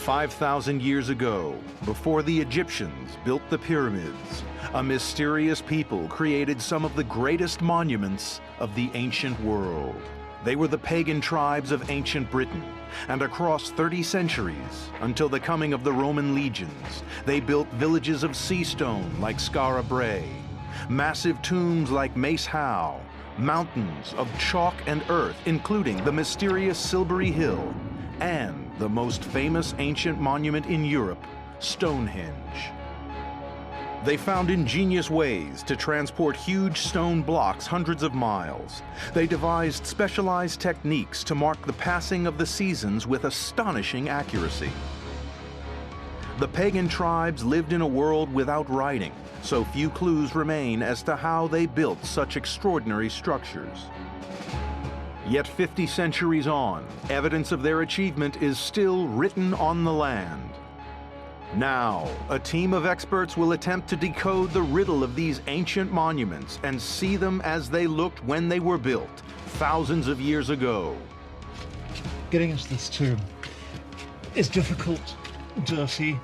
5,000 years ago, before the Egyptians built the pyramids, a mysterious people created some of the greatest monuments of the ancient world. They were the pagan tribes of ancient Britain, and across 30 centuries, until the coming of the Roman legions, they built villages of sea stone like Skara Brae, massive tombs like Mace Howe, mountains of chalk and earth, including the mysterious Silbury Hill, and the most famous ancient monument in Europe, Stonehenge. They found ingenious ways to transport huge stone blocks hundreds of miles. They devised specialized techniques to mark the passing of the seasons with astonishing accuracy. The pagan tribes lived in a world without writing, so few clues remain as to how they built such extraordinary structures. Yet 50 centuries on, evidence of their achievement is still written on the land. Now, a team of experts will attempt to decode the riddle of these ancient monuments and see them as they looked when they were built, thousands of years ago. Getting into this tomb is difficult, dirty,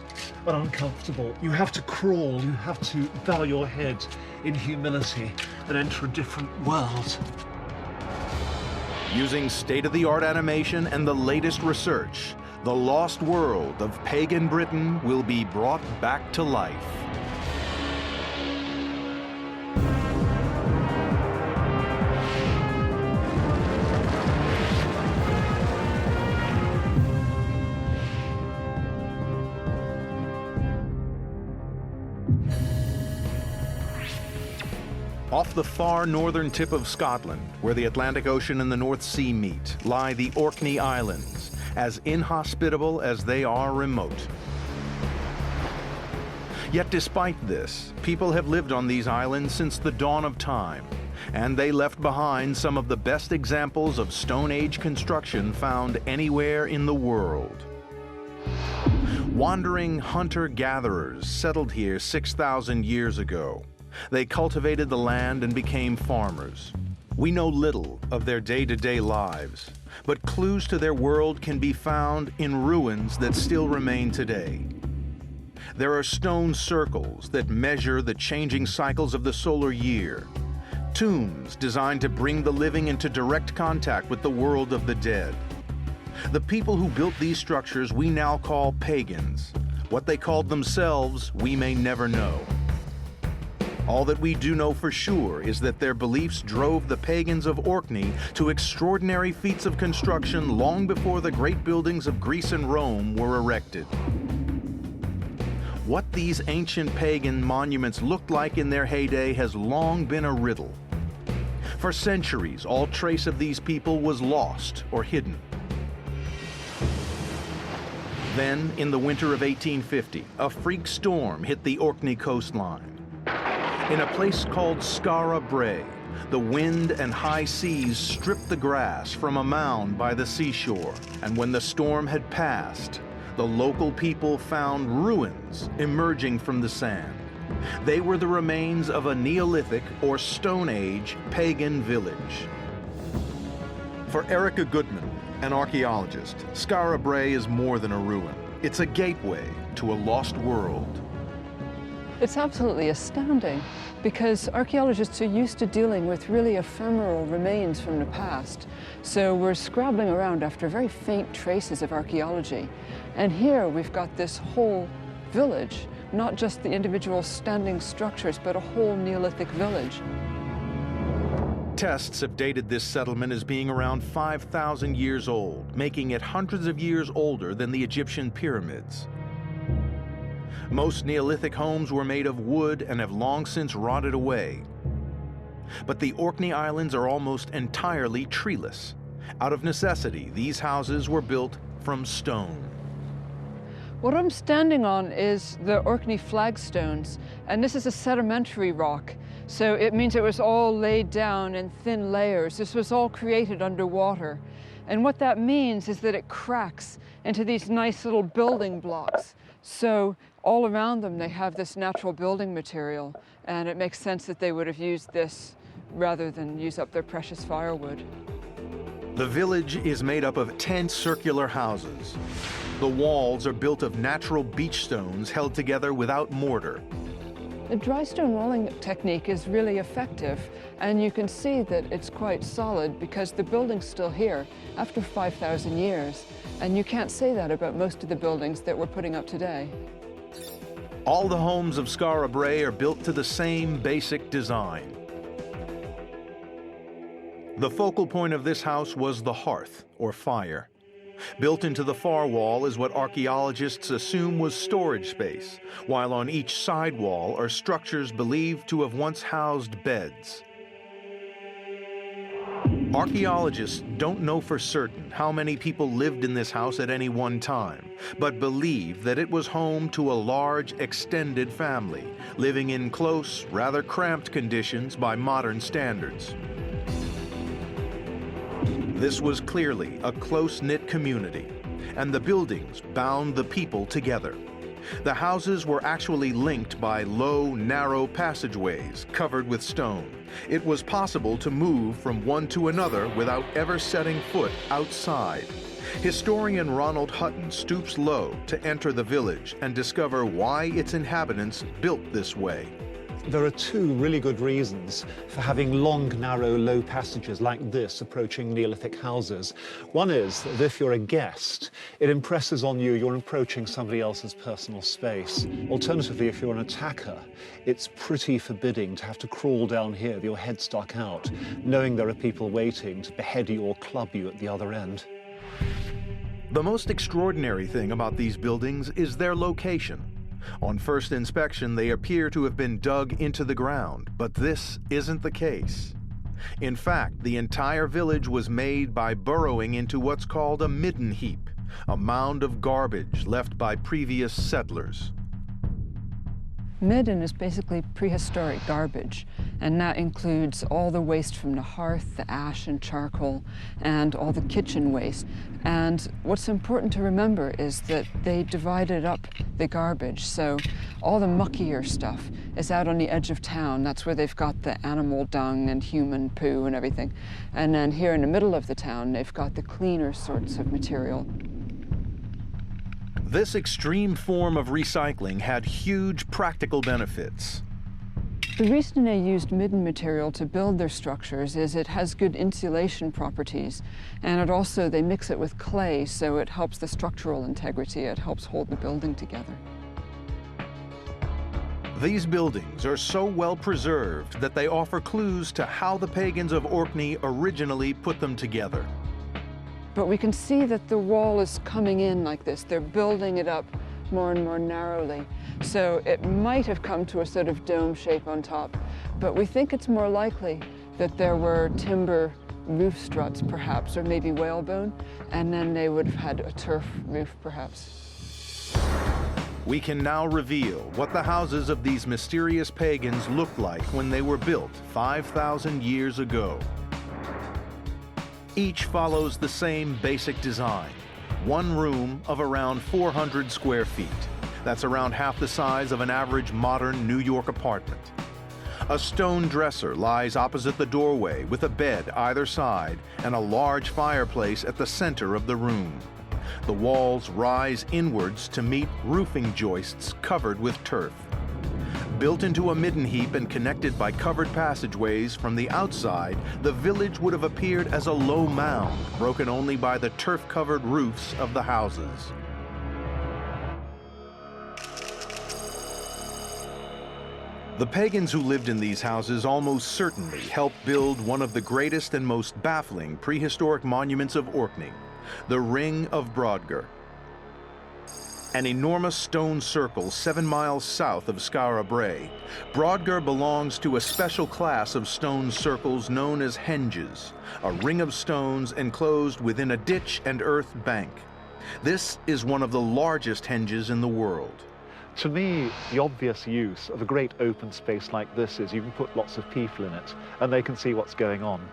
and uncomfortable. You have to crawl, you have to bow your head in humility and enter a different world. Using state-of-the-art animation and the latest research, the lost world of pagan Britain will be brought back to life. Off the far northern tip of Scotland, where the Atlantic Ocean and the North Sea meet, lie the Orkney Islands, as inhospitable as they are remote. Yet despite this, people have lived on these islands since the dawn of time, and they left behind some of the best examples of Stone Age construction found anywhere in the world. Wandering hunter-gatherers settled here 6,000 years ago. They cultivated the land and became farmers. We know little of their day-to-day lives, but clues to their world can be found in ruins that still remain today. There are stone circles that measure the changing cycles of the solar year, tombs designed to bring the living into direct contact with the world of the dead. The people who built these structures we now call pagans. What they called themselves, we may never know. All that we do know for sure is that their beliefs drove the pagans of Orkney to extraordinary feats of construction long before the great buildings of Greece and Rome were erected. What these ancient pagan monuments looked like in their heyday has long been a riddle. For centuries, all trace of these people was lost or hidden. Then, in the winter of 1850, a freak storm hit the Orkney coastline. In a place called Skara Brae, the wind and high seas stripped the grass from a mound by the seashore, and when the storm had passed, the local people found ruins emerging from the sand. They were the remains of a Neolithic or Stone Age pagan village. For Erica Goodman, an archaeologist, Skara Brae is more than a ruin. It's a gateway to a lost world. It's absolutely astounding because archaeologists are used to dealing with really ephemeral remains from the past. So we're scrabbling around after very faint traces of archaeology. And here we've got this whole village, not just the individual standing structures, but a whole Neolithic village. Tests have dated this settlement as being around 5,000 years old, making it hundreds of years older than the Egyptian pyramids. Most Neolithic homes were made of wood and have long since rotted away. But the Orkney Islands are almost entirely treeless. Out of necessity, these houses were built from stone. What I'm standing on is the Orkney flagstones, and this is a sedimentary rock. So it means it was all laid down in thin layers. This was all created underwater. And what that means is that it cracks into these nice little building blocks. So all around them, they have this natural building material, and it makes sense that they would have used this rather than use up their precious firewood. The village is made up of 10 circular houses. The walls are built of natural beach stones held together without mortar. The dry stone walling technique is really effective, and you can see that it's quite solid because the building's still here after 5,000 years, and you can't say that about most of the buildings that we're putting up today. All the homes of Skara Brae are built to the same basic design. The focal point of this house was the hearth, or fire. Built into the far wall is what archaeologists assume was storage space, while on each side wall are structures believed to have once housed beds. Archaeologists don't know for certain how many people lived in this house at any one time, but believe that it was home to a large, extended family, living in close, rather cramped conditions by modern standards. This was clearly a close-knit community, and the buildings bound the people together. The houses were actually linked by low, narrow passageways covered with stone. It was possible to move from one to another without ever setting foot outside. Historian Ronald Hutton stoops low to enter the village and discover why its inhabitants built this way. There are two really good reasons for having long, narrow, low passages like this approaching Neolithic houses. One is that if you're a guest, it impresses on you you're approaching somebody else's personal space. Alternatively, if you're an attacker, it's pretty forbidding to have to crawl down here with your head stuck out, knowing there are people waiting to behead you or club you at the other end. The most extraordinary thing about these buildings is their location. On first inspection, they appear to have been dug into the ground, but this isn't the case. In fact, the entire village was made by burrowing into what's called a midden heap, a mound of garbage left by previous settlers. Midden is basically prehistoric garbage, and that includes all the waste from the hearth, the ash and charcoal, and all the kitchen waste. And what's important to remember is that they divided up the garbage, so all the muckier stuff is out on the edge of town. That's where they've got the animal dung and human poo and everything. And then here in the middle of the town, they've got the cleaner sorts of material. This extreme form of recycling had huge practical benefits. The reason they used midden material to build their structures is it has good insulation properties, and it also, they mix it with clay, so it helps the structural integrity. It helps hold the building together. These buildings are so well preserved that they offer clues to how the pagans of Orkney originally put them together. But we can see that the wall is coming in like this. They're building it up more and more narrowly. So it might have come to a sort of dome shape on top, but we think it's more likely that there were timber roof struts perhaps, or maybe whalebone, and then they would have had a turf roof perhaps. We can now reveal what the houses of these mysterious pagans looked like when they were built 5,000 years ago. Each follows the same basic design. One room of around 400 square feet. That's around half the size of an average modern New York apartment. A stone dresser lies opposite the doorway with a bed either side and a large fireplace at the center of the room. The walls rise inwards to meet roofing joists covered with turf. Built into a midden heap and connected by covered passageways from the outside, the village would have appeared as a low mound, broken only by the turf-covered roofs of the houses. The pagans who lived in these houses almost certainly helped build one of the greatest and most baffling prehistoric monuments of Orkney, the Ring of Brodgar. An enormous stone circle 7 miles south of Skara Brae, Brodgar belongs to a special class of stone circles known as henges, a ring of stones enclosed within a ditch and earth bank. This is one of the largest henges in the world. To me, the obvious use of a great open space like this is you can put lots of people in it and they can see what's going on.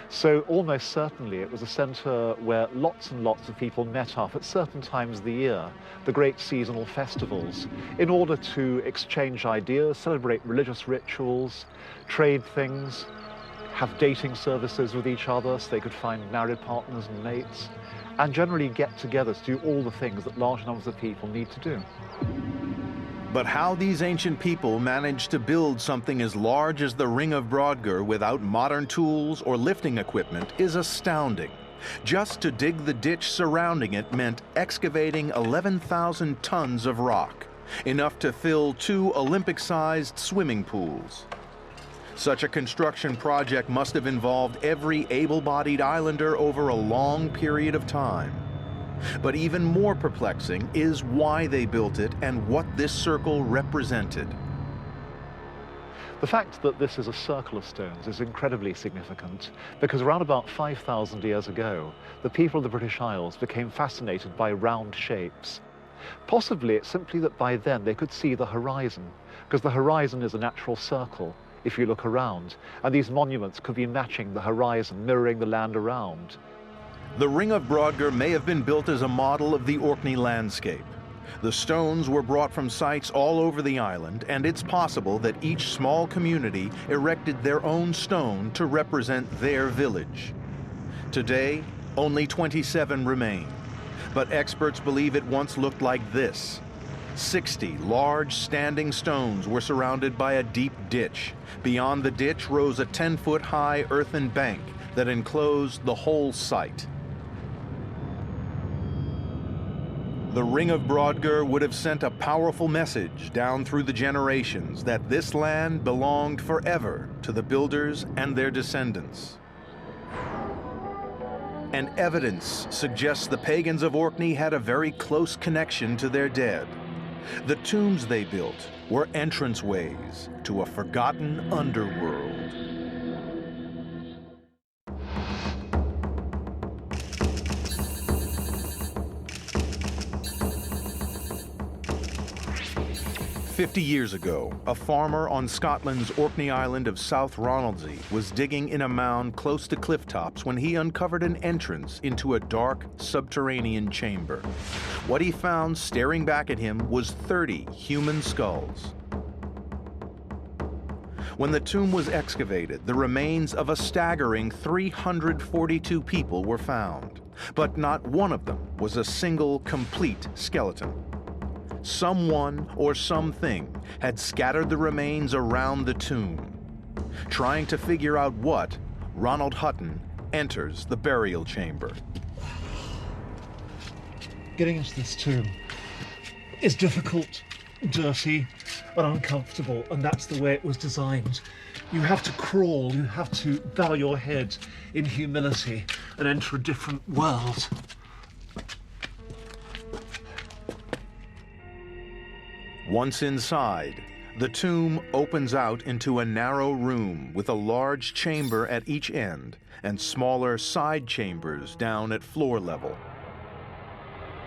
So almost certainly it was a center where lots and lots of people met up at certain times of the year, the great seasonal festivals, in order to exchange ideas, celebrate religious rituals, trade things, have dating services with each other so they could find married partners and mates, and generally get together to do all the things that large numbers of people need to do. But how these ancient people managed to build something as large as the Ring of Brodgar without modern tools or lifting equipment is astounding. Just to dig the ditch surrounding it meant excavating 11,000 tons of rock, enough to fill 2 Olympic-sized swimming pools. Such a construction project must have involved every able-bodied islander over a long period of time. But even more perplexing is why they built it and what this circle represented. The fact that this is a circle of stones is incredibly significant because around about 5,000 years ago, the people of the British Isles became fascinated by round shapes. Possibly it's simply that by then they could see the horizon, because the horizon is a natural circle if you look around, and these monuments could be matching the horizon, mirroring the land around. The Ring of Brodgar may have been built as a model of the Orkney landscape. The stones were brought from sites all over the island, and it's possible that each small community erected their own stone to represent their village. Today, only 27 remain, but experts believe it once looked like this. 60 large standing stones were surrounded by a deep ditch. Beyond the ditch rose a 10-foot-high earthen bank that enclosed the whole site. The Ring of Brodgar would have sent a powerful message down through the generations that this land belonged forever to the builders and their descendants. And evidence suggests the pagans of Orkney had a very close connection to their dead. The tombs they built were entranceways to a forgotten underworld. "50 years ago, a farmer on Scotland's Orkney island of South Ronaldsay was digging in a mound close to cliff tops when he uncovered an entrance into a dark, subterranean chamber. What he found staring back at him was 30 human skulls. When the tomb was excavated, the remains of a staggering 342 people were found, but not one of them was a single, complete skeleton. Someone or something had scattered the remains around the tomb. Trying to figure out what, Ronald Hutton enters the burial chamber. Getting into this tomb is difficult, dirty, and uncomfortable, and that's the way it was designed. You have to crawl, you have to bow your head in humility and enter a different world. Once inside, the tomb opens out into a narrow room with a large chamber at each end and smaller side chambers down at floor level.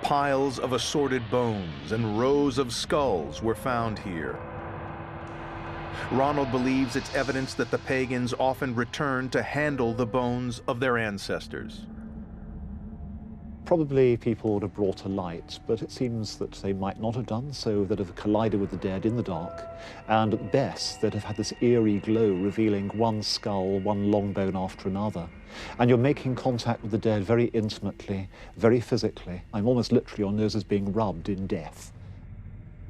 Piles of assorted bones and rows of skulls were found here. Ronald believes it's evidence that the pagans often returned to handle the bones of their ancestors. Probably people would have brought a light, but it seems that they might not have done so, that have collided with the dead in the dark, and at best they'd have had this eerie glow revealing one skull, one long bone after another. And you're making contact with the dead very intimately, very physically. I'm almost literally, your nose is being rubbed in death.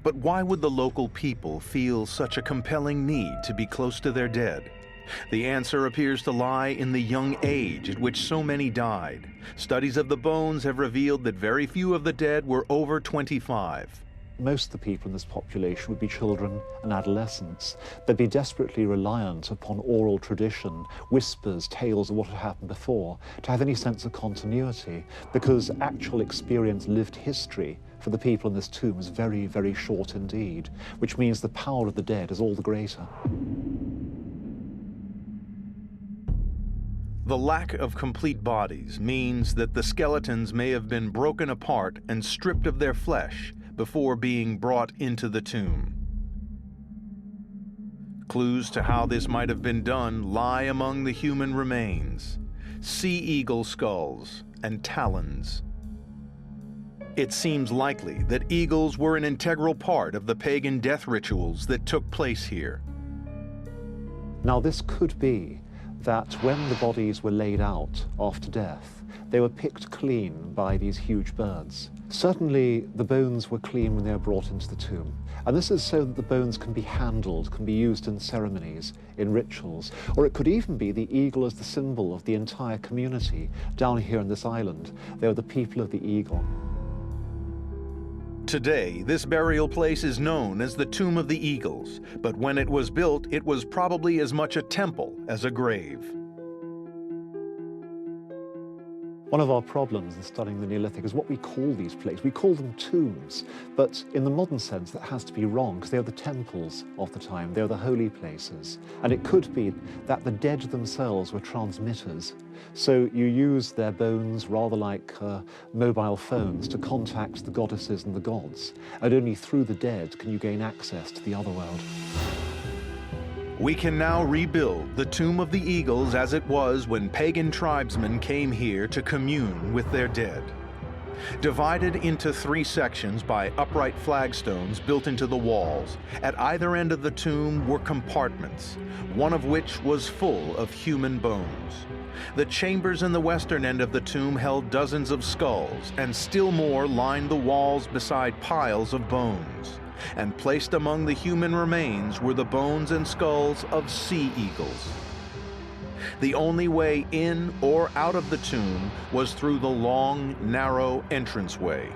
But why would the local people feel such a compelling need to be close to their dead? The answer appears to lie in the young age at which so many died. Studies of the bones have revealed that very few of the dead were over 25. Most of the people in this population would be children and adolescents. They'd be desperately reliant upon oral tradition, whispers, tales of what had happened before, to have any sense of continuity, because actual experience, lived history for the people in this tomb is very, very short indeed, which means the power of the dead is all the greater. The lack of complete bodies means that the skeletons may have been broken apart and stripped of their flesh before being brought into the tomb. Clues to how this might have been done lie among the human remains: sea eagle skulls and talons. It seems likely that eagles were an integral part of the pagan death rituals that took place here. Now this could be that when the bodies were laid out after death, they were picked clean by these huge birds. Certainly, the bones were clean when they were brought into the tomb. And this is so that the bones can be handled, can be used in ceremonies, in rituals, or it could even be the eagle as the symbol of the entire community down here on this island. They were the people of the eagle. Today, this burial place is known as the Tomb of the Eagles, but when it was built, it was probably as much a temple as a grave. One of our problems in studying the Neolithic is what we call these places. We call them tombs, but in the modern sense that has to be wrong, because they are the temples of the time, they are the holy places. And it could be that the dead themselves were transmitters. So you use their bones rather like mobile phones to contact the goddesses and the gods. And only through the dead can you gain access to the other world. We can now rebuild the Tomb of the Eagles as it was when pagan tribesmen came here to commune with their dead. Divided into 3 sections by upright flagstones built into the walls, at either end of the tomb were compartments, one of which was full of human bones. The chambers in the western end of the tomb held dozens of skulls, and still more lined the walls beside piles of bones. And placed among the human remains were the bones and skulls of sea eagles. The only way in or out of the tomb was through the long, narrow entranceway.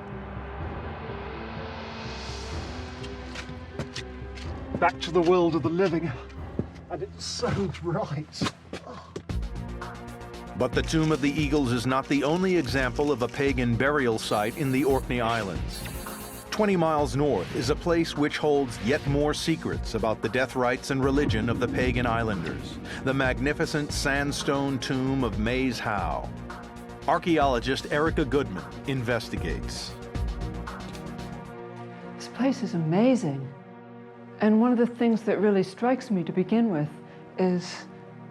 Back to the world of the living, and it's so bright. But the Tomb of the Eagles is not the only example of a pagan burial site in the Orkney Islands. 20 miles north is a place which holds yet more secrets about the death rites and religion of the pagan islanders, the magnificent sandstone tomb of Maes Howe. Archaeologist Erica Goodman investigates. This place is amazing. And one of the things that really strikes me to begin with is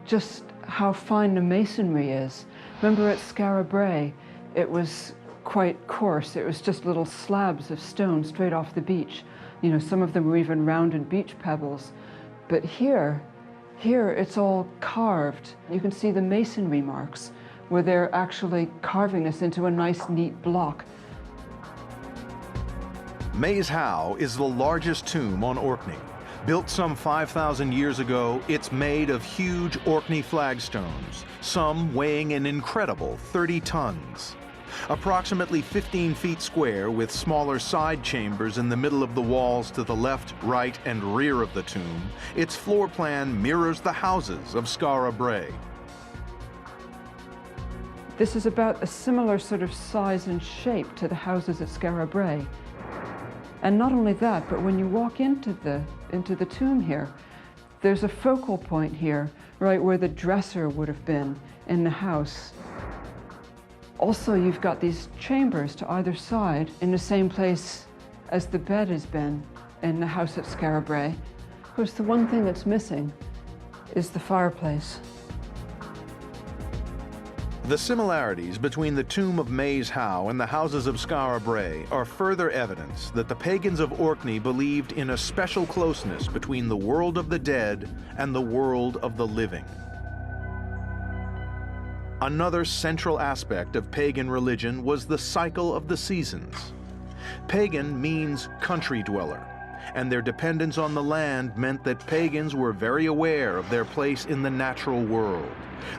just how fine the masonry is. Remember at Skara Brae, it was quite coarse. It was just little slabs of stone straight off the beach. You know, some of them were even rounded beach pebbles. But here it's all carved. You can see the masonry marks where they're actually carving this into a nice, neat block. Maes Howe is the largest tomb on Orkney. Built some 5,000 years ago, it's made of huge Orkney flagstones, some weighing an incredible 30 tons. Approximately 15 feet square, with smaller side chambers in the middle of the walls to the left, right, and rear of the tomb, its floor plan mirrors the houses of Skara Brae. This is about a similar sort of size and shape to the houses at Skara Brae. And not only that, but when you walk into the tomb here, there's a focal point here, right where the dresser would have been in the house. Also, you've got these chambers to either side in the same place as the bed has been in the house at Skara Brae. Of course, the one thing that's missing is the fireplace. The similarities between the tomb of Maes Howe and the houses of Skara Brae are further evidence that the pagans of Orkney believed in a special closeness between the world of the dead and the world of the living. Another central aspect of pagan religion was the cycle of the seasons. Pagan means country dweller, and their dependence on the land meant that pagans were very aware of their place in the natural world.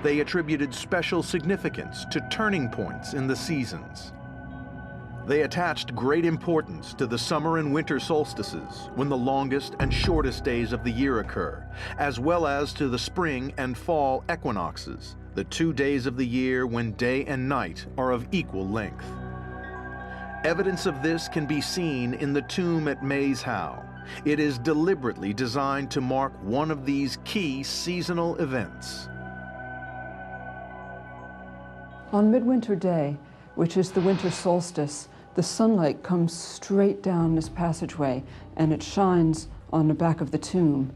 They attributed special significance to turning points in the seasons. They attached great importance to the summer and winter solstices, when the longest and shortest days of the year occur, as well as to the spring and fall equinoxes, the 2 days of the year when day and night are of equal length. Evidence of this can be seen in the tomb at Maes Howe. It is deliberately designed to mark one of these key seasonal events. On Midwinter Day, which is the winter solstice, the sunlight comes straight down this passageway and it shines on the back of the tomb.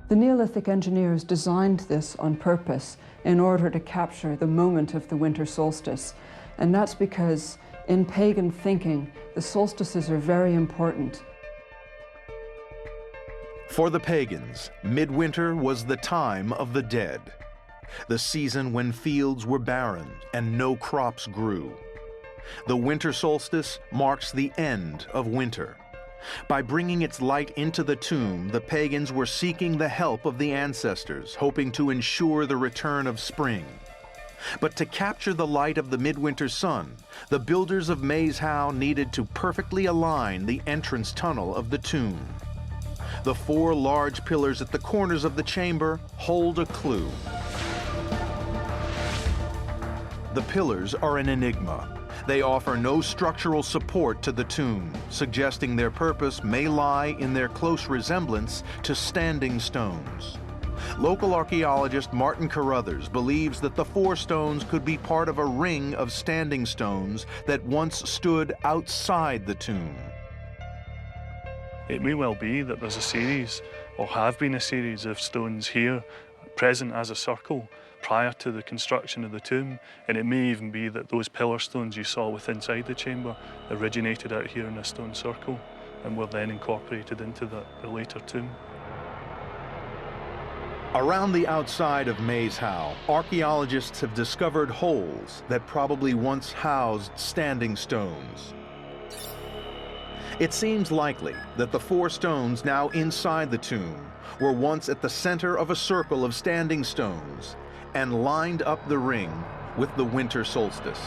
The Neolithic engineers designed this on purpose in order to capture the moment of the winter solstice. And that's because in pagan thinking, the solstices are very important. For the pagans, midwinter was the time of the dead, the season when fields were barren and no crops grew. The winter solstice marks the end of winter. By bringing its light into the tomb, the pagans were seeking the help of the ancestors, hoping to ensure the return of spring. But to capture the light of the midwinter sun, the builders of Maes Howe needed to perfectly align the entrance tunnel of the tomb. The 4 large pillars at the corners of the chamber hold a clue. The pillars are an enigma. They offer no structural support to the tomb, suggesting their purpose may lie in their close resemblance to standing stones. Local archaeologist Martin Carruthers believes that the 4 stones could be part of a ring of standing stones that once stood outside the tomb. It may well be that there's a series, or have been a series, of stones here present as a circle prior to the construction of the tomb, and it may even be that those pillar stones you saw within inside the chamber originated out here in a stone circle and were then incorporated into the later tomb. Around the outside of Maes Howe, archaeologists have discovered holes that probably once housed standing stones. It seems likely that the 4 stones now inside the tomb were once at the center of a circle of standing stones and lined up the ring with the winter solstice.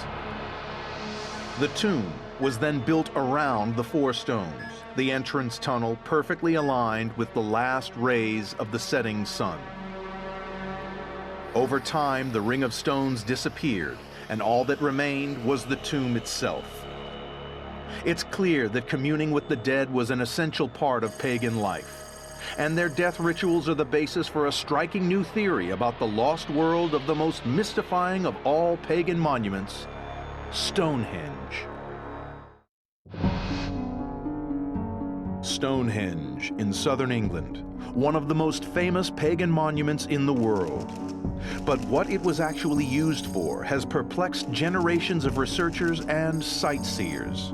The tomb was then built around the 4 stones, the entrance tunnel perfectly aligned with the last rays of the setting sun. Over time, the ring of stones disappeared, and all that remained was the tomb itself. It's clear that communing with the dead was an essential part of pagan life, and their death rituals are the basis for a striking new theory about the lost world of the most mystifying of all pagan monuments, Stonehenge. Stonehenge in southern England, one of the most famous pagan monuments in the world. But what it was actually used for has perplexed generations of researchers and sightseers.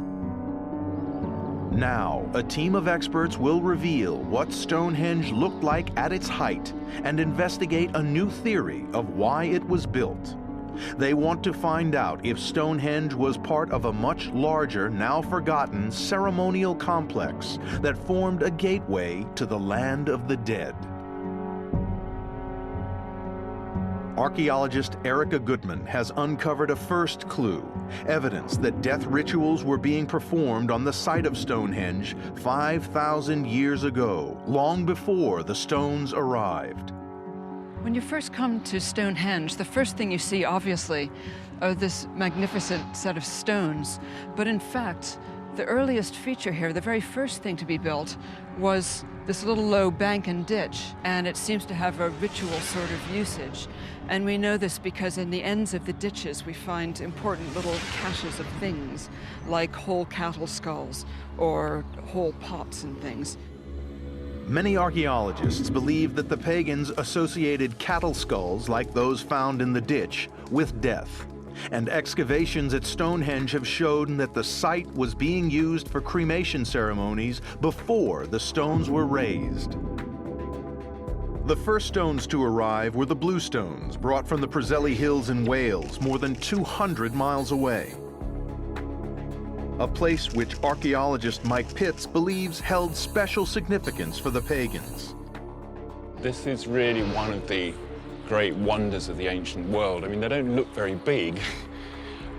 Now, a team of experts will reveal what Stonehenge looked like at its height and investigate a new theory of why it was built. They want to find out if Stonehenge was part of a much larger, now forgotten, ceremonial complex that formed a gateway to the land of the dead. Archaeologist Erica Goodman has uncovered a first clue, evidence that death rituals were being performed on the site of Stonehenge 5,000 years ago, long before the stones arrived. When you first come to Stonehenge, the first thing you see, obviously, are this magnificent set of stones. But in fact, the earliest feature here, the very first thing to be built, was this little low bank and ditch, and it seems to have a ritual sort of usage. And we know this because in the ends of the ditches we find important little caches of things, like whole cattle skulls or whole pots and things. Many archaeologists believe that the pagans associated cattle skulls like those found in the ditch with death. And excavations at Stonehenge have shown that the site was being used for cremation ceremonies before the stones were raised. The first stones to arrive were the blue stones, brought from the Preseli Hills in Wales, more than 200 miles away. A place which archaeologist Mike Pitts believes held special significance for the pagans. This is really one of the great wonders of the ancient world. I mean, they don't look very big,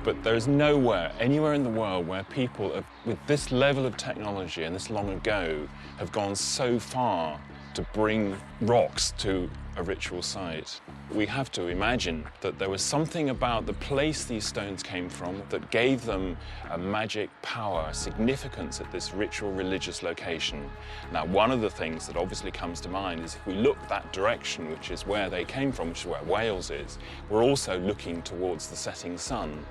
but there's nowhere, anywhere in the world where people have, with this level of technology and this long ago, have gone so far to bring rocks to a ritual site. We have to imagine that there was something about the place these stones came from that gave them a magic power, significance at this ritual religious location. Now, one of the things that obviously comes to mind is if we look that direction, which is where they came from, which is where Wales is, we're also looking towards the setting sun.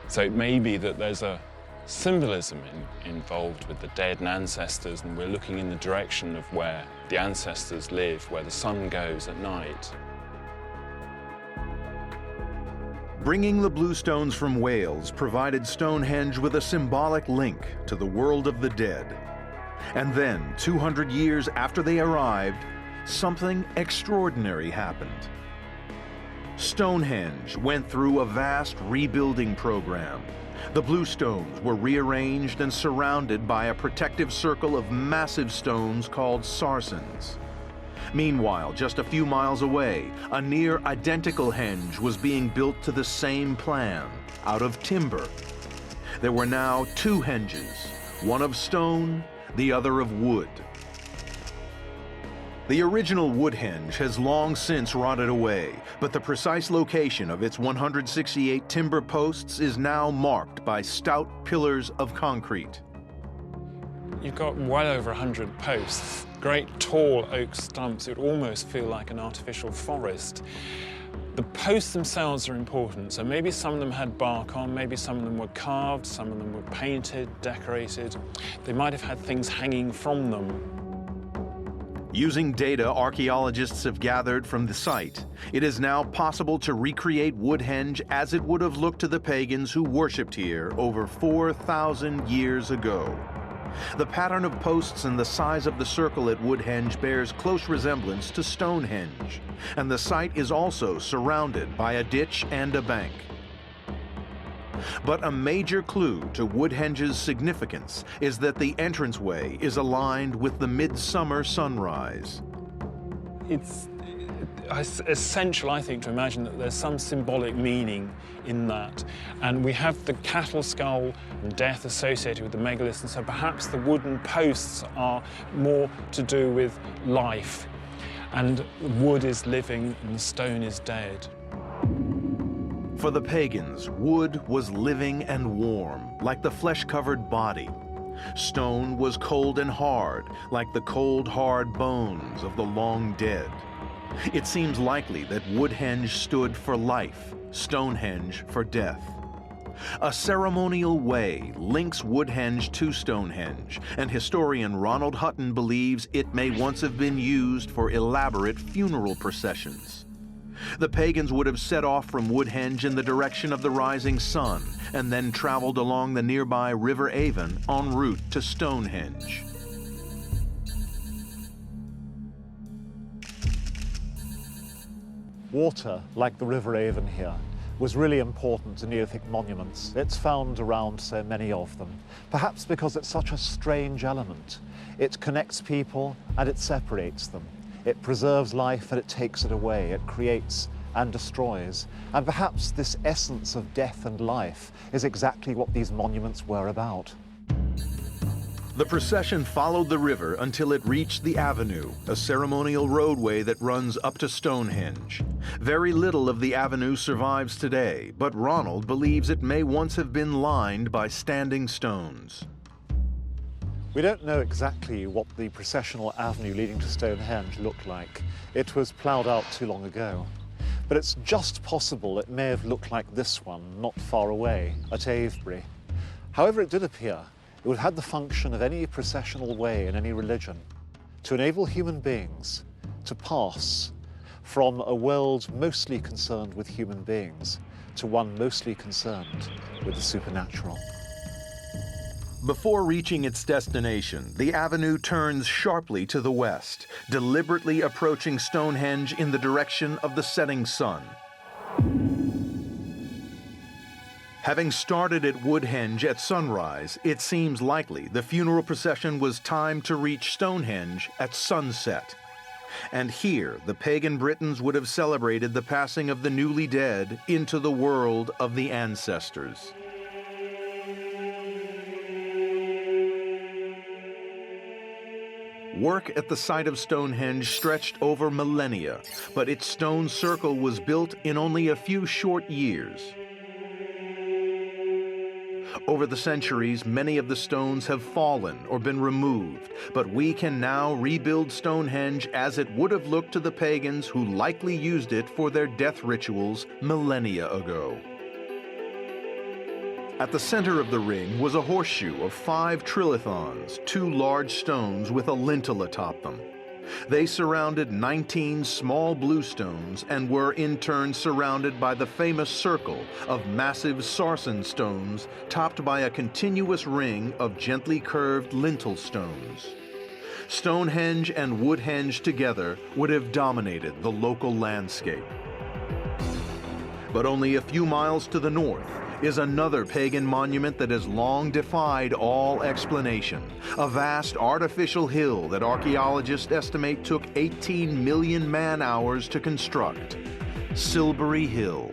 So it may be that there's a symbolism involved with the dead and ancestors, and we're looking in the direction of where the ancestors live, where the sun goes at night. Bringing the blue stones from Wales provided Stonehenge with a symbolic link to the world of the dead. And then, 200 years after they arrived, something extraordinary happened. Stonehenge went through a vast rebuilding program. The blue stones were rearranged and surrounded by a protective circle of massive stones called sarsens. Meanwhile, just a few miles away, a near identical henge was being built to the same plan, out of timber. There were now two henges, one of stone, the other of wood. The original wood henge has long since rotted away, but the precise location of its 168 timber posts is now marked by stout pillars of concrete. You've got well over 100 posts, great tall oak stumps. It would almost feel like an artificial forest. The posts themselves are important, so maybe some of them had bark on, maybe some of them were carved, some of them were painted, decorated. They might have had things hanging from them. Using data archaeologists have gathered from the site, it is now possible to recreate Woodhenge as it would have looked to the pagans who worshipped here over 4,000 years ago. The pattern of posts and the size of the circle at Woodhenge bears close resemblance to Stonehenge, and the site is also surrounded by a ditch and a bank. But a major clue to Woodhenge's significance is that the entranceway is aligned with the midsummer sunrise. It's essential, I think, to imagine that there's some symbolic meaning in that. And we have the cattle skull and death associated with the megaliths, and so perhaps the wooden posts are more to do with life. And wood is living and the stone is dead. For the pagans, wood was living and warm, like the flesh-covered body. Stone was cold and hard, like the cold, hard bones of the long dead. It seems likely that Woodhenge stood for life, Stonehenge for death. A ceremonial way links Woodhenge to Stonehenge, and historian Ronald Hutton believes it may once have been used for elaborate funeral processions. The pagans would have set off from Woodhenge in the direction of the rising sun and then traveled along the nearby River Avon en route to Stonehenge. Water, like the River Avon here, was really important to Neolithic monuments. It's found around so many of them, perhaps because it's such a strange element. It connects people and it separates them. It preserves life and it takes it away. It creates and destroys. And perhaps this essence of death and life is exactly what these monuments were about. The procession followed the river until it reached the avenue, a ceremonial roadway that runs up to Stonehenge. Very little of the avenue survives today, but Ronald believes it may once have been lined by standing stones. We don't know exactly what the processional avenue leading to Stonehenge looked like. It was ploughed out too long ago. But it's just possible it may have looked like this one, not far away, at Avebury. However it did appear, it would have had the function of any processional way in any religion, to enable human beings to pass from a world mostly concerned with human beings to one mostly concerned with the supernatural. Before reaching its destination, the avenue turns sharply to the west, deliberately approaching Stonehenge in the direction of the setting sun. Having started at Woodhenge at sunrise, it seems likely the funeral procession was timed to reach Stonehenge at sunset. And here, the pagan Britons would have celebrated the passing of the newly dead into the world of the ancestors. Work at the site of Stonehenge stretched over millennia, but its stone circle was built in only a few short years. Over the centuries, many of the stones have fallen or been removed, but we can now rebuild Stonehenge as it would have looked to the pagans who likely used it for their death rituals millennia ago. At the center of the ring was a horseshoe of 5 trilithons, 2 large stones with a lintel atop them. They surrounded 19 small bluestones and were in turn surrounded by the famous circle of massive sarsen stones topped by a continuous ring of gently curved lintel stones. Stonehenge and Woodhenge together would have dominated the local landscape. But only a few miles to the north is another pagan monument that has long defied all explanation, a vast artificial hill that archaeologists estimate took 18 million man-hours to construct, Silbury Hill.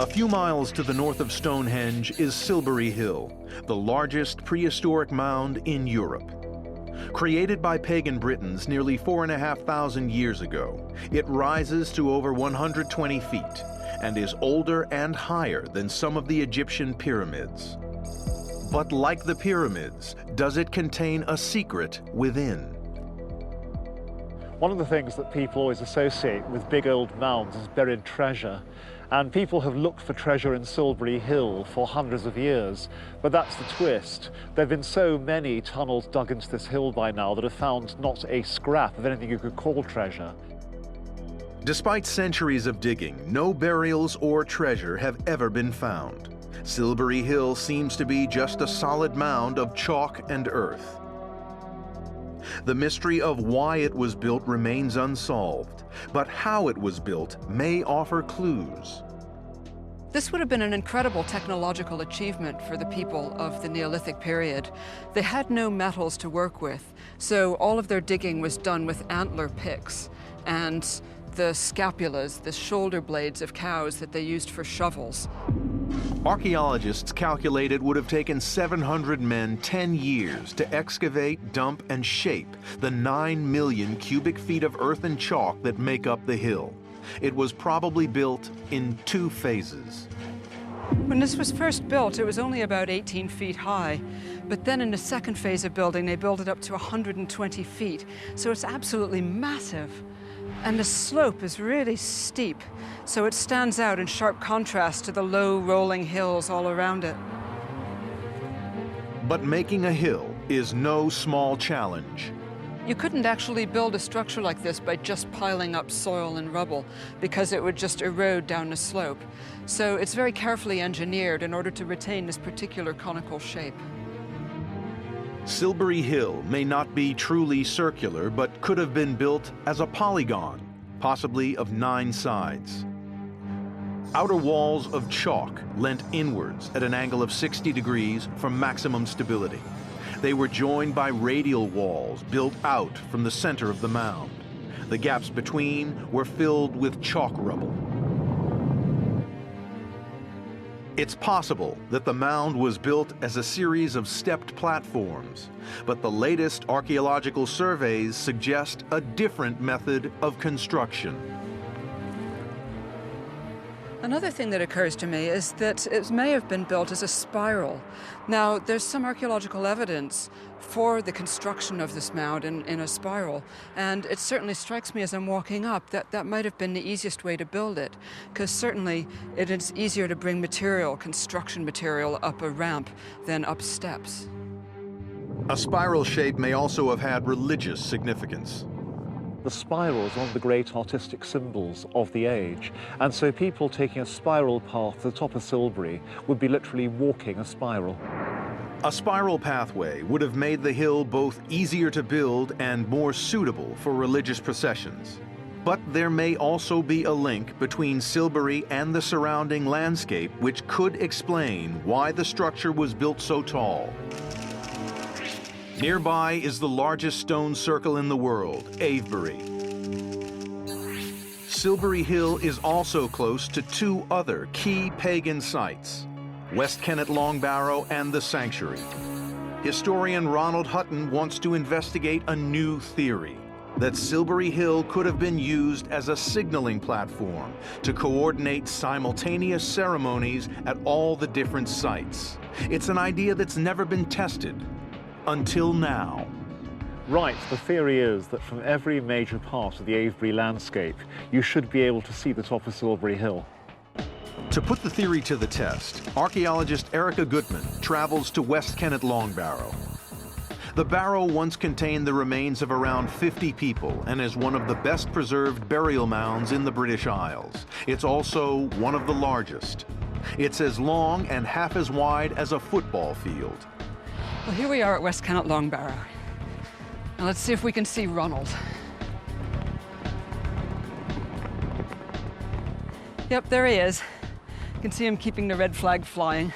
A few miles to the north of Stonehenge is Silbury Hill, the largest prehistoric mound in Europe. Created by pagan Britons nearly 4,500 years ago, it rises to over 120 feet and is older and higher than some of the Egyptian pyramids. But like the pyramids, does it contain a secret within? One of the things that people always associate with big old mounds is buried treasure. And people have looked for treasure in Silbury Hill for hundreds of years, but that's the twist. There have been so many tunnels dug into this hill by now that have found not a scrap of anything you could call treasure. Despite centuries of digging, no burials or treasure have ever been found. Silbury Hill seems to be just a solid mound of chalk and earth. The mystery of why it was built remains unsolved, but how it was built may offer clues. This would have been an incredible technological achievement for the people of the Neolithic period. They had no metals to work with, so all of their digging was done with antler picks and the scapulas, the shoulder blades of cows that they used for shovels. Archaeologists calculate it would have taken 700 men 10 years to excavate, dump, and shape the 9 million cubic feet of earth and chalk that make up the hill. It was probably built in 2 phases. When this was first built, it was only about 18 feet high. But then in the second phase of building, they built it up to 120 feet. So it's absolutely massive. And the slope is really steep, so it stands out in sharp contrast to the low, rolling hills all around it. But making a hill is no small challenge. You couldn't actually build a structure like this by just piling up soil and rubble, because it would just erode down the slope. So it's very carefully engineered in order to retain this particular conical shape. Silbury Hill may not be truly circular, but could have been built as a polygon, possibly of 9 sides. Outer walls of chalk leant inwards at an angle of 60 degrees for maximum stability. They were joined by radial walls built out from the center of the mound. The gaps between were filled with chalk rubble. It's possible that the mound was built as a series of stepped platforms, but the latest archaeological surveys suggest a different method of construction. Another thing that occurs to me is that it may have been built as a spiral. Now, there's some archaeological evidence for the construction of this mound in a spiral, and it certainly strikes me as I'm walking up that that might have been the easiest way to build it, because certainly it is easier to bring material, construction material, up a ramp than up steps. A spiral shape may also have had religious significance. The spiral is one of the great artistic symbols of the age, and so people taking a spiral path to the top of Silbury would be literally walking a spiral. A spiral pathway would have made the hill both easier to build and more suitable for religious processions. But there may also be a link between Silbury and the surrounding landscape which could explain why the structure was built so tall. Nearby is the largest stone circle in the world, Avebury. Silbury Hill is also close to 2 other key pagan sites, West Kennet Long Barrow and the Sanctuary. Historian Ronald Hutton wants to investigate a new theory, that Silbury Hill could have been used as a signaling platform to coordinate simultaneous ceremonies at all the different sites. It's an idea that's never been tested. Until now. Right, the theory is that from every major part of the Avebury landscape, you should be able to see the top of Silbury Hill. To put the theory to the test, archaeologist Erica Gutman travels to West Kennet Long Barrow. The barrow once contained the remains of around 50 people and is one of the best preserved burial mounds in the British Isles. It's also one of the largest. It's as long and half as wide as a football field. Well, here we are at West Kennet Long Barrow. Now let's see if we can see Ronald. Yep, there he is. You can see him keeping the red flag flying.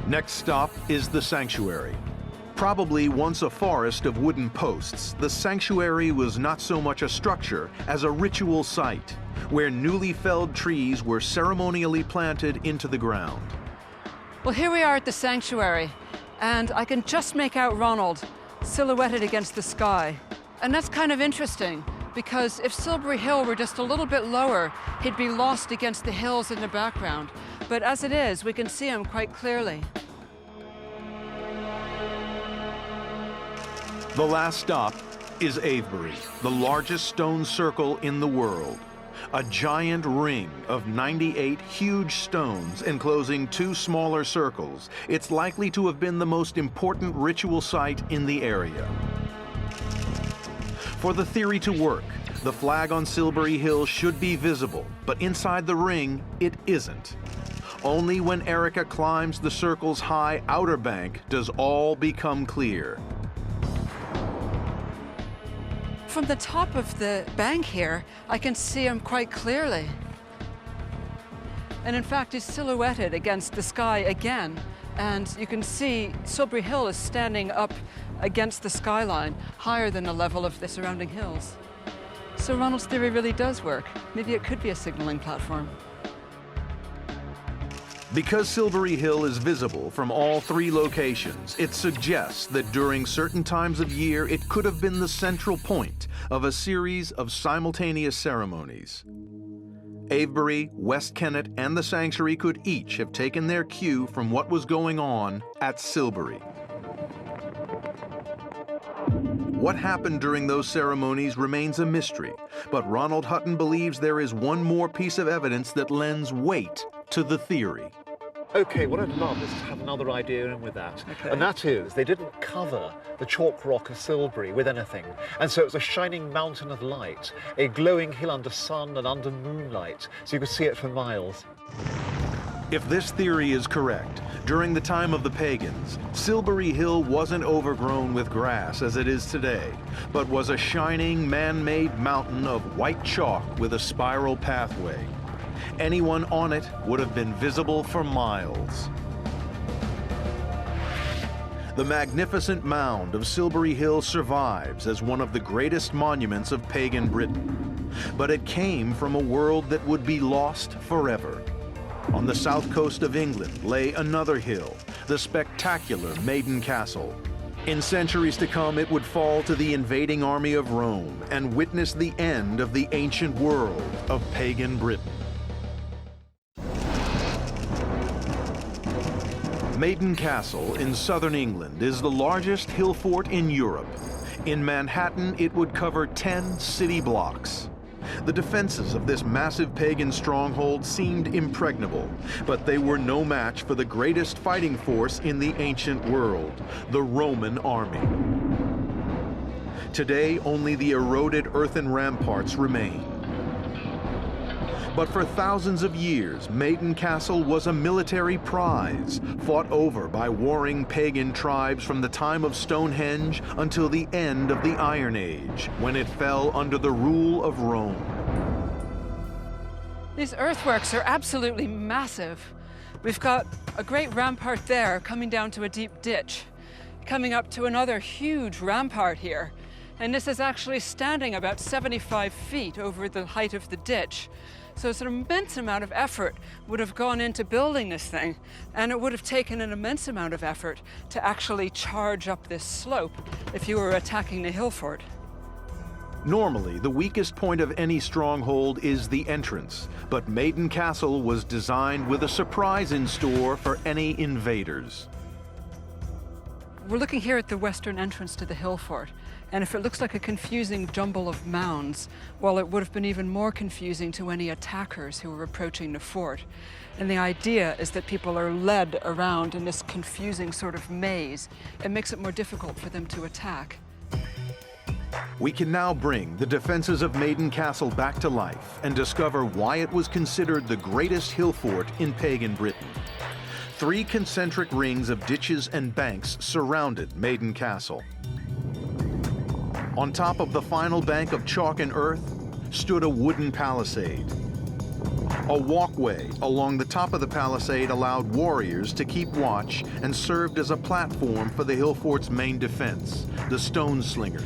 Next stop is the sanctuary. Probably once a forest of wooden posts, the sanctuary was not so much a structure as a ritual site where newly felled trees were ceremonially planted into the ground. Well, here we are at the sanctuary, and I can just make out Ronald silhouetted against the sky. And that's kind of interesting, because if Silbury Hill were just a little bit lower, he'd be lost against the hills in the background. But as it is, we can see him quite clearly. The last stop is Avebury, the largest stone circle in the world. A giant ring of 98 huge stones enclosing 2 smaller circles. It's likely to have been the most important ritual site in the area. For the theory to work, the flag on Silbury Hill should be visible, but inside the ring, it isn't. Only when Erica climbs the circle's high outer bank does all become clear. From the top of the bank here, I can see him quite clearly. And in fact, he's silhouetted against the sky again. And you can see Silbury Hill is standing up against the skyline, higher than the level of the surrounding hills. So Ronald's theory really does work. Maybe it could be a signaling platform. Because Silbury Hill is visible from all 3 locations, it suggests that during certain times of year it could have been the central point of a series of simultaneous ceremonies. Avebury, West Kennet, and the sanctuary could each have taken their cue from what was going on at Silbury. What happened during those ceremonies remains a mystery, but Ronald Hutton believes there is one more piece of evidence that lends weight to the theory. Okay, what I'd love is to have another idea in with that. Okay. And that is, they didn't cover the chalk rock of Silbury with anything. And so it was a shining mountain of light, a glowing hill under sun and under moonlight, so you could see it for miles. If this theory is correct, during the time of the Pagans, Silbury Hill wasn't overgrown with grass as it is today, but was a shining man-made mountain of white chalk with a spiral pathway. Anyone on it would have been visible for miles. The magnificent mound of Silbury Hill survives as one of the greatest monuments of pagan Britain. But it came from a world that would be lost forever. On the south coast of England lay another hill, the spectacular Maiden Castle. In centuries to come, it would fall to the invading army of Rome and witness the end of the ancient world of pagan Britain. Maiden Castle in southern England is the largest hill fort in Europe. In Manhattan, it would cover 10 city blocks. The defenses of this massive pagan stronghold seemed impregnable, but they were no match for the greatest fighting force in the ancient world, the Roman army. Today, only the eroded earthen ramparts remain. But for thousands of years, Maiden Castle was a military prize, fought over by warring pagan tribes from the time of Stonehenge until the end of the Iron Age, when it fell under the rule of Rome. These earthworks are absolutely massive. We've got a great rampart there coming down to a deep ditch, coming up to another huge rampart here. And this is actually standing about 75 feet over the height of the ditch. So it's an immense amount of effort would have gone into building this thing, and it would have taken an immense amount of effort to actually charge up this slope if you were attacking the hill fort. Normally, the weakest point of any stronghold is the entrance, but Maiden Castle was designed with a surprise in store for any invaders. We're looking here at the western entrance to the hill fort, And if it looks like a confusing jumble of mounds, well, it would have been even more confusing to any attackers who were approaching the fort. And the idea is that people are led around in this confusing sort of maze. It makes it more difficult for them to attack. We can now bring the defenses of Maiden Castle back to life and discover why it was considered the greatest hill fort in pagan Britain. 3 concentric rings of ditches and banks surrounded Maiden Castle. On top of the final bank of chalk and earth stood a wooden palisade. A walkway along the top of the palisade allowed warriors to keep watch and served as a platform for the hill fort's main defense, the stone slingers.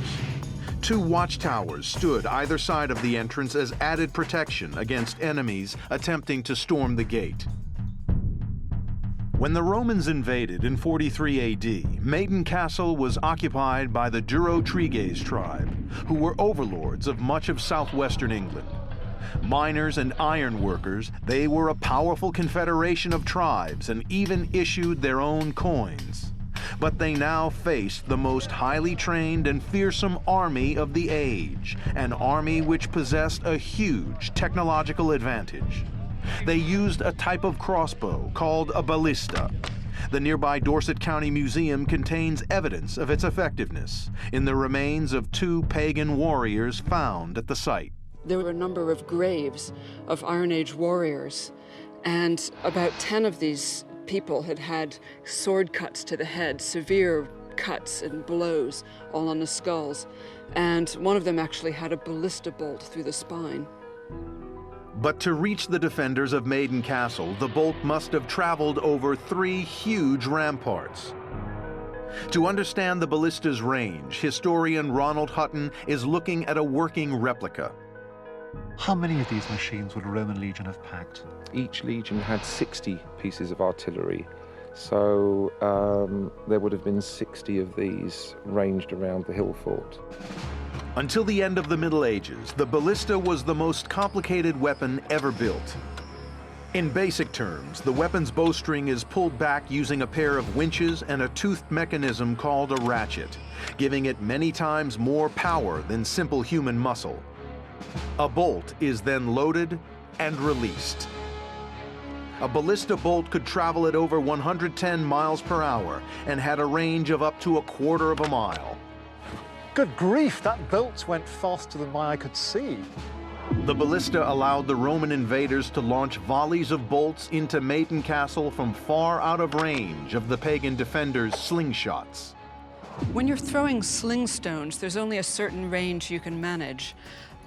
2 watchtowers stood either side of the entrance as added protection against enemies attempting to storm the gate. When the Romans invaded in 43 AD, Maiden Castle was occupied by the Durotriges tribe, who were overlords of much of southwestern England. Miners and iron workers, they were a powerful confederation of tribes and even issued their own coins. But they now faced the most highly trained and fearsome army of the age, an army which possessed a huge technological advantage. They used a type of crossbow called a ballista. The nearby Dorset County Museum contains evidence of its effectiveness in the remains of 2 pagan warriors found at the site. There were a number of graves of Iron Age warriors, and about 10 of these people had had sword cuts to the head, severe cuts and blows all on the skulls, and one of them actually had a ballista bolt through the spine. But to reach the defenders of Maiden Castle, the bolt must have traveled over 3 huge ramparts. To understand the ballista's range, historian Ronald Hutton is looking at a working replica. How many of these machines would a Roman legion have packed? Each legion had 60 pieces of artillery, so there would have been 60 of these ranged around the hill fort. Until the end of the Middle Ages, the ballista was the most complicated weapon ever built. In basic terms, the weapon's bowstring is pulled back using a pair of winches and a toothed mechanism called a ratchet, giving it many times more power than simple human muscle. A bolt is then loaded and released. A ballista bolt could travel at over 110 miles per hour and had a range of up to 1/4 of a mile. Good grief, that bolt went faster than my eye could see. The ballista allowed the Roman invaders to launch volleys of bolts into Maiden Castle from far out of range of the pagan defenders' slingshots. When you're throwing sling stones, there's only a certain range you can manage.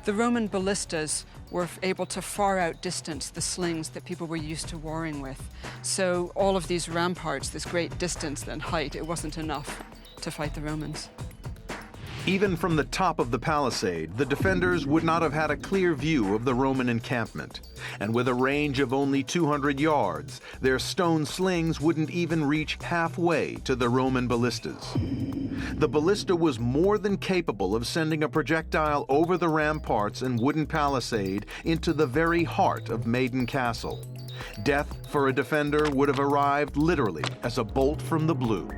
The Roman ballistas were able to far outdistance the slings that people were used to warring with. So all of these ramparts, this great distance and height, it wasn't enough to fight the Romans. Even from the top of the palisade, the defenders would not have had a clear view of the Roman encampment. And with a range of only 200 yards, their stone slings wouldn't even reach halfway to the Roman ballistas. The ballista was more than capable of sending a projectile over the ramparts and wooden palisade into the very heart of Maiden Castle. Death for a defender would have arrived literally as a bolt from the blue.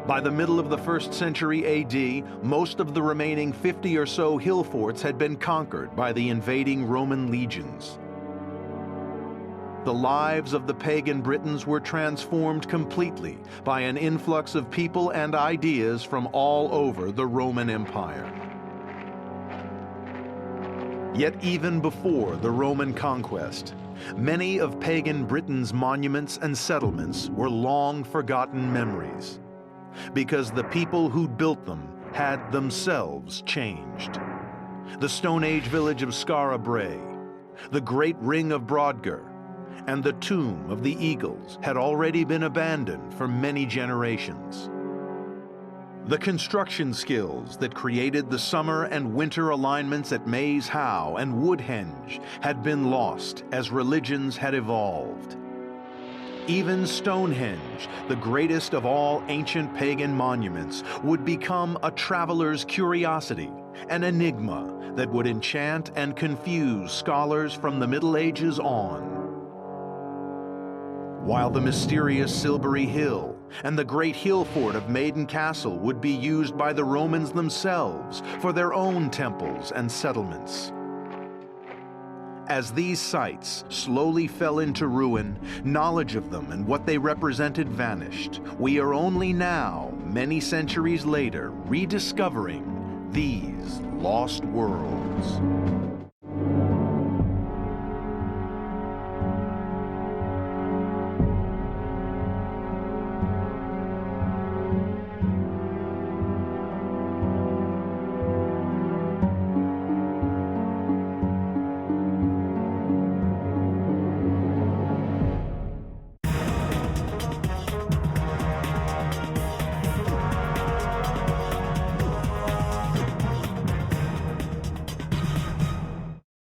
By the middle of the 1st century AD, most of the remaining 50 or so hill forts had been conquered by the invading Roman legions. The lives of the pagan Britons were transformed completely by an influx of people and ideas from all over the Roman Empire. Yet even before the Roman conquest, many of pagan Britain's monuments and settlements were long forgotten memories, because the people who built them had themselves changed. The Stone Age village of Skara Brae, the Great Ring of Brodgar, and the Tomb of the Eagles had already been abandoned for many generations. The construction skills that created the summer and winter alignments at Maze How and Woodhenge had been lost as religions had evolved. Even Stonehenge, the greatest of all ancient pagan monuments, would become a traveler's curiosity, an enigma that would enchant and confuse scholars from the Middle Ages on. While the mysterious Silbury Hill and the great hill fort of Maiden Castle would be used by the Romans themselves for their own temples and settlements. As these sites slowly fell into ruin, knowledge of them and what they represented vanished. We are only now, many centuries later, rediscovering these lost worlds.